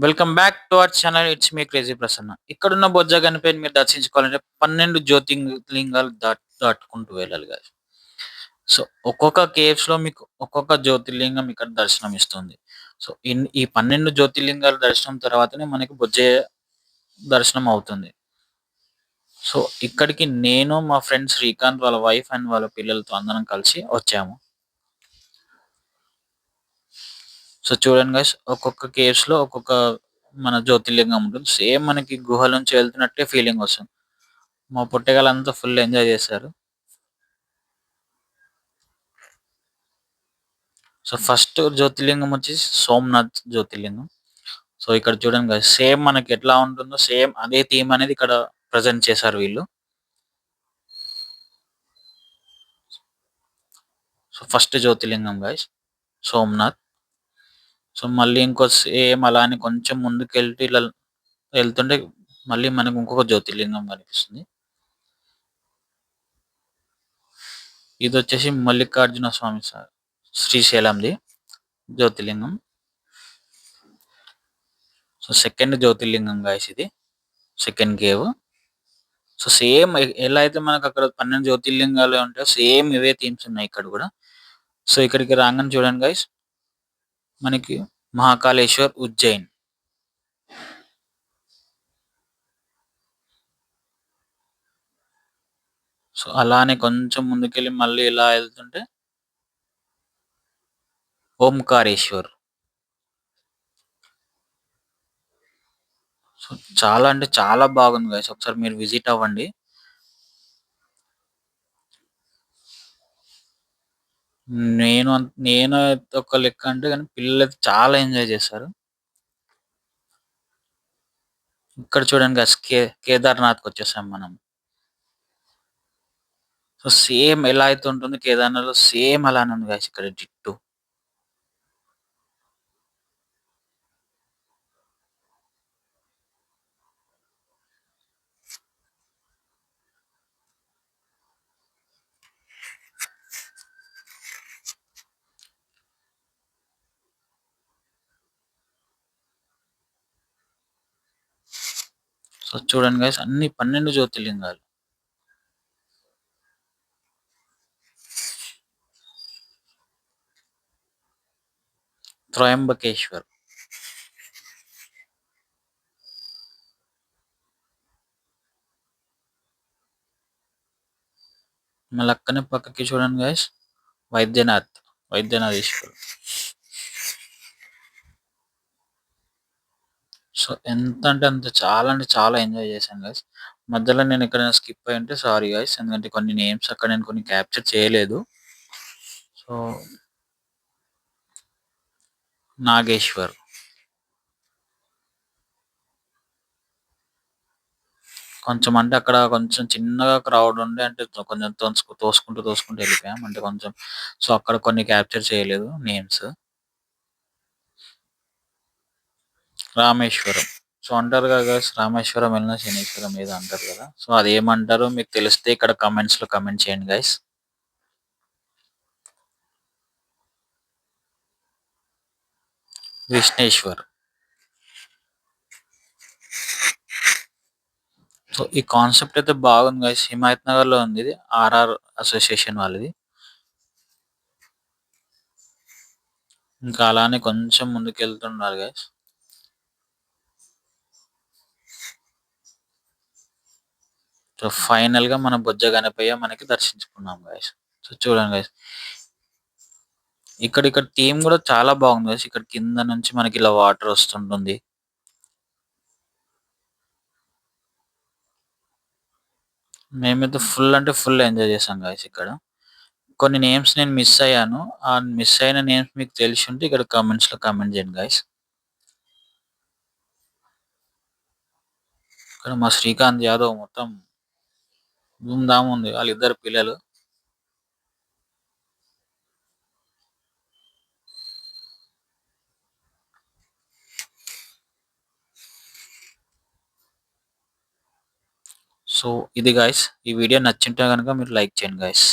Welcome back to our channel. It's me crazy Prasanna. ఇక్కడున్న బొజ్జగని పేరు మీరు దర్శించుకోవాలంటే 12 జ్యోతిర్లింగాలు దాటుకుంటూ వెళ్ళాలి guys. సో ఒక్కొక్క కేవ్స్ లో మీకు ఒక్కొక్క జ్యోతిర్లింగం ఇక్కడ దర్శనం ఇస్తుంది. సో ఈ 12 జ్యోతిర్లింగాల దర్శనం తర్వాతనే మనకి బొజ్జయ్య దర్శనం అవుతుంది. సో ఇక్కడికి నేను మా ఫ్రెండ్ శ్రీకాంత్ వాళ్ళ వైఫ్ అండ్ వాళ్ళ పిల్లలతో అందరం కలిసి వచ్చాము. సో చూడండి గైస్, ఒక్కొక్క కేవ్స్ లో ఒక్కొక్క మన జ్యోతిర్లింగం ఉంటుంది. సేమ్ మనకి గుహల నుంచి వెళ్తున్నట్టే ఫీలింగ్ వస్తుంది. మా పుట్టగాలంతా ఫుల్ ఎంజాయ్ చేశారు. సో ఫస్ట్ జ్యోతిర్లింగం వచ్చేసి సోమనాథ్ జ్యోతిర్లింగం. సో ఇక్కడ చూడండి గైస్, సేమ్ మనకి ఎట్లా ఉంటుందో సేమ్ అదే థీమ్ అనేది ఇక్కడ ప్రజెంట్ చేశారు వీళ్ళు. సో ఫస్ట్ జ్యోతిర్లింగం గైస్ సోమనాథ్. సో మళ్ళీ ఇంకో సేమ్ అలానే కొంచెం ముందుకు వెళ్తే ఇలా వెళ్తుంటే మళ్ళీ మనకు ఇంకొక జ్యోతిర్లింగం కనిపిస్తుంది. ఇది వచ్చేసి మల్లికార్జున స్వామి సార్ శ్రీశైలంది జ్యోతిర్లింగం. సో సెకండ్ జ్యోతిర్లింగం గాయస్ ఇది, సెకండ్ కేవ్. సో సేమ్ ఎలా అయితే మనకు అక్కడ 12 జ్యోతిర్లింగాలు ఉంటాయో సేమ్ ఇవే థీమ్స్ ఉన్నాయి ఇక్కడ కూడా. సో ఇక్కడికి రాగానే చూడండి గైస్, మనకి మహాకాళేశ్వర్ ఉజ్జయిన్. సో అలానే కొంచెం ముందుకెళ్ళి మళ్ళీ ఇలా వెళ్తుంటే ఓంకారేశ్వర్. సో చాలా అంటే చాలా బాగుంది గైస్, ఒకసారి మీరు విజిట్ అవ్వండి. నేను ఒక లెక్క అంటే కానీ పిల్లలు చాలా ఎంజాయ్ చేశారు. ఇక్కడ చూడండి గైస్, కేదార్నాథ్కి వచ్చేసాం మనం. సో సేమ్ ఎలా అయితే ఉంటుంది కేదార్నాథ్ లో సేమ్ అలానే ఉంది గైస్ ఇక్కడ డిట్టు. సో చూడండి గైస్, అన్ని 12 జ్యోతిర్లింగాలు. త్రయంబకేశ్వర్. మళ్ళీ అక్కనే పక్కకి చూడండి గైస్, వైద్యనాథ్, వైద్యనాథేశ్వర్. సో ఎంత అంటే చాలా ఎంజాయ్ చేశాను గైస్. మధ్యలో నేను ఎక్కడైనా స్కిప్ అయి ఉంటే సారీ గైస్, ఎందుకంటే కొన్ని నేమ్స్ అక్కడ నేను కొన్ని క్యాప్చర్ చేయలేదు. సో నాగేశ్వర్. కొంచెం అంటే అక్కడ కొంచెం చిన్నగా క్రౌడ్ ఉండే, అంటే కొంచెం తోసుకుంటూ వెళ్ళిపోయాం అంటే కొంచెం. సో అక్కడ కొన్ని క్యాప్చర్ చేయలేదు నేమ్స్. రామేశ్వరం. సో అంటారు కదా guys, రామేశ్వరం వెళ్ళిన శనీశ్వరం ఏదో అంటారు కదా. సో అది ఏమంటారో మీకు తెలిస్తే ఇక్కడ కమెంట్స్ లో కమెంట్ చేయండి గైస్. విష్ణేశ్వర్. సో ఈ కాన్సెప్ట్ అయితే బాగుంది గైస్, హిమాయత్ నగర్ లో ఉంది ఇది, ఆర్ఆర్ అసోసియేషన్ వాళ్ళది. ఇంకా అలానే కొంచెం ముందుకు వెళ్తున్నారు గైస్. సో ఫైనల్ గా మన బొజ్జ గణపయ్య మనకి దర్శించుకున్నాం గైస్. సో చూడండి గైస్, ఇక్కడ థీమ్ కూడా చాలా బాగుంది గైస్. ఇక్కడ కింద నుంచి మనకి ఇలా వాటర్ వస్తుంటుంది. మేమైతే ఫుల్ అంటే ఫుల్ ఎంజాయ్ చేసాం గైస్ ఇక్కడ. కొన్ని నేమ్స్ నేను మిస్ అయ్యాను. ఆ మిస్ అయిన నేమ్స్ మీకు తెలిసి ఉంటే ఇక్కడ కామెంట్స్ లో కామెంట్ చేయండి గైస్. ఇక్కడ మా శ్రీకాంత్ యాదవ్ మొత్తం ధూమ్ ఉంది, వాళ్ళిద్దరు పిల్లలు. సో ఇది గైస్, ఈ వీడియో నచ్చింటే కనుక మీరు లైక్ చేయండి గైస్.